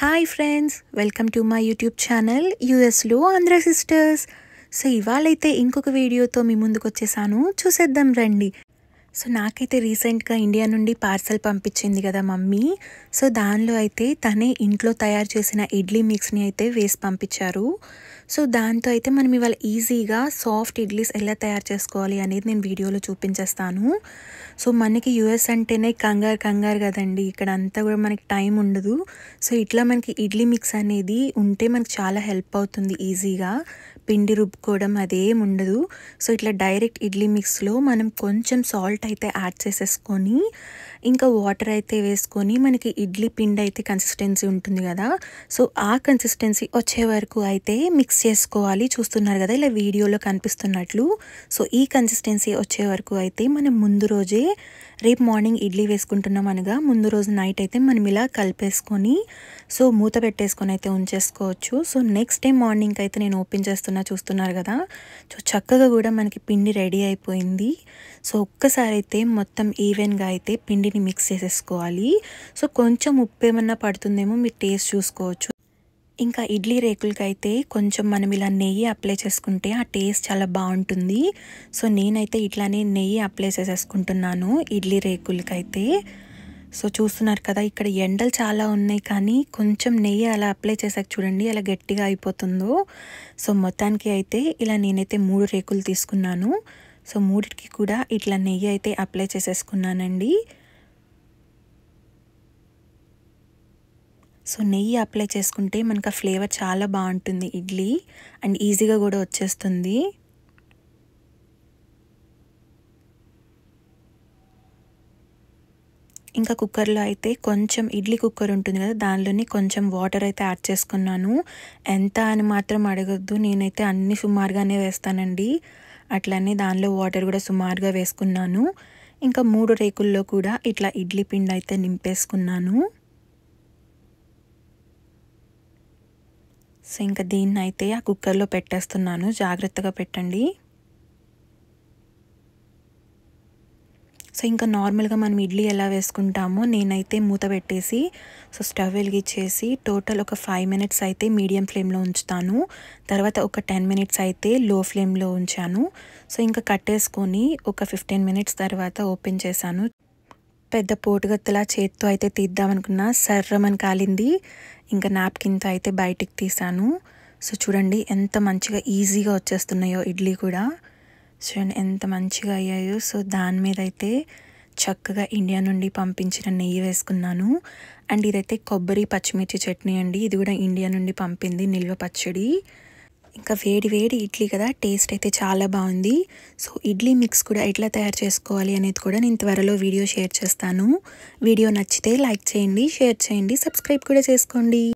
Hi friends, welcome to my YouTube channel యూఎస్లో Andhra sisters. So ఇవాళైతే ఇంకొక వీడియోతో మీ ముందుకు వచ్చేసాను. చూసేద్దాం రండి. సో నాకైతే రీసెంట్గా ఇండియా నుండి పార్సల్ పంపించింది కదా మమ్మీ. సో దానిలో అయితే తనే ఇంట్లో తయారు చేసిన ఇడ్లీ మిక్స్ని అయితే వేసి పంపించారు. సో దాంతో అయితే మనం ఇవాళ ఈజీగా సాఫ్ట్ ఇడ్లీస్ ఎలా తయారు చేసుకోవాలి అనేది నేను వీడియోలో చూపించేస్తాను. సో మనకి యూఎస్ అంటేనే కంగారు కదండి, ఇక్కడ అంతా కూడా మనకి టైం ఉండదు. సో ఇట్లా మనకి ఇడ్లీ మిక్స్ అనేది ఉంటే మనకి చాలా హెల్ప్ అవుతుంది. ఈజీగా పిండి రుబ్బుకోవడం అదేం ఉండదు. సో ఇట్లా డైరెక్ట్ ఇడ్లీ మిక్స్లో మనం కొంచెం సాల్ట్ అయితే యాడ్ చేసేసుకొని ఇంకా వాటర్ అయితే వేసుకొని మనకి ఇడ్లీ పిండి అయితే కన్సిస్టెన్సీ ఉంటుంది కదా, సో ఆ కన్సిస్టెన్సీ వచ్చే వరకు అయితే మిక్స్ చేసుకోవాలి. చూస్తున్నారు కదా ఇలా వీడియోలో కనిపిస్తున్నట్లు. సో ఈ కన్సిస్టెన్సీ వచ్చే వరకు అయితే మనం ముందు రోజే, రేపు మార్నింగ్ ఇడ్లీ వేసుకుంటున్నాం అనగా ముందు రోజు నైట్ అయితే మనం ఇలా కలిపేసుకొని సో మూత పెట్టేసుకొని అయితే ఉంచేసుకోవచ్చు. సో నెక్స్ట్ డే మార్నింగ్ అయితే నేను ఓపెన్ చేస్తున్నా, చూస్తున్నారు కదా. సో చక్కగా కూడా మనకి పిండి రెడీ అయిపోయింది. సో ఒక్కసారి అయితే మొత్తం ఈవెన్గా అయితే పిండిని మిక్స్ చేసేసుకోవాలి. సో కొంచెం ఉప్పు ఏమన్నా పడుతుందేమో మీరు టేస్ట్ చూసుకోవచ్చు. ఇంకా ఇడ్లీ రేకులకి అయితే కొంచెం మనం ఇలా నెయ్యి అప్లై చేసుకుంటే ఆ టేస్ట్ చాలా బాగుంటుంది. సో నేనైతే ఇట్లానే నెయ్యి అప్లై చేసేసుకుంటున్నాను ఇడ్లీ రేకులకైతే. సో చూస్తున్నారు కదా ఇక్కడ ఎండలు చాలా ఉన్నాయి, కానీ కొంచెం నెయ్యి అలా అప్లై చేసాక చూడండి ఎలా గట్టిగా అయిపోతుందో. సో మొత్తానికి అయితే ఇలా నేనైతే 3 రేకులు తీసుకున్నాను. సో 3కి కూడా ఇట్లా నెయ్యి అయితే అప్లై చేసేసుకున్నానండి. సో నెయ్యి అప్లై చేసుకుంటే మనకు ఆ ఫ్లేవర్ చాలా బాగుంటుంది ఇడ్లీ, అండ్ ఈజీగా కూడా వచ్చేస్తుంది. ఇంకా కుక్కర్లో అయితే కొంచెం ఇడ్లీ కుక్కర్ ఉంటుంది కదా, దానిలోని కొంచెం వాటర్ అయితే యాడ్ చేసుకున్నాను. ఎంత అని మాత్రం అడగొద్దు, నేనైతే అన్ని సుమారుగానే వేస్తానండి. అట్లనే దానిలో వాటర్ కూడా సుమారుగా వేసుకున్నాను. ఇంకా 3 రేకుల్లో కూడా ఇట్లా ఇడ్లీ పిండి అయితే నింపేసుకున్నాను. సో ఇంకా దీన్ని అయితే ఆ కుక్కర్లో పెట్టేస్తున్నాను, జాగ్రత్తగా పెట్టండి. సో ఇంకా నార్మల్గా మనం ఇడ్లీ ఎలా వేసుకుంటామో నేనైతే మూత పెట్టేసి సో స్టవ్ వెలిగించేసి టోటల్ ఒక 5 మినిట్స్ అయితే మీడియం ఫ్లేమ్లో ఉంచుతాను. తర్వాత ఒక 10 మినిట్స్ అయితే లో ఫ్లేమ్లో ఉంచాను. సో ఇంకా కట్టేసుకొని ఒక 15 మినిట్స్ తర్వాత ఓపెన్ చేశాను. పెద్ద పోటుగత్తలా చేత్తో అయితే తీద్దామనుకున్నా, సర్రమని కాలింది. ఇంకా నాప్కిన్తో అయితే బయటికి తీసాను. సో చూడండి ఎంత మంచిగా ఈజీగా వచ్చేస్తున్నాయో ఇడ్లీ కూడా. చూడండి ఎంత మంచిగా అయ్యాయో. సో దాని మీద అయితే చక్కగా ఇండియా నుండి పంపించిన నెయ్యి వేసుకున్నాను. అండ్ ఇదైతే కొబ్బరి పచ్చిమిర్చి చట్నీ అండి, ఇది కూడా ఇండియా నుండి పంపింది నిల్వ పచ్చడి. ఇంకా వేడి వేడి ఇడ్లీ కదా, టేస్ట్ అయితే చాలా బాగుంది. సో ఇడ్లీ మిక్స్ కూడా ఎట్లా తయారు చేసుకోవాలి అనేది కూడా నేను త్వరలో వీడియో షేర్ చేస్తాను. వీడియో నచ్చితే లైక్ చేయండి, షేర్ చేయండి, సబ్స్క్రైబ్ కూడా చేసుకోండి.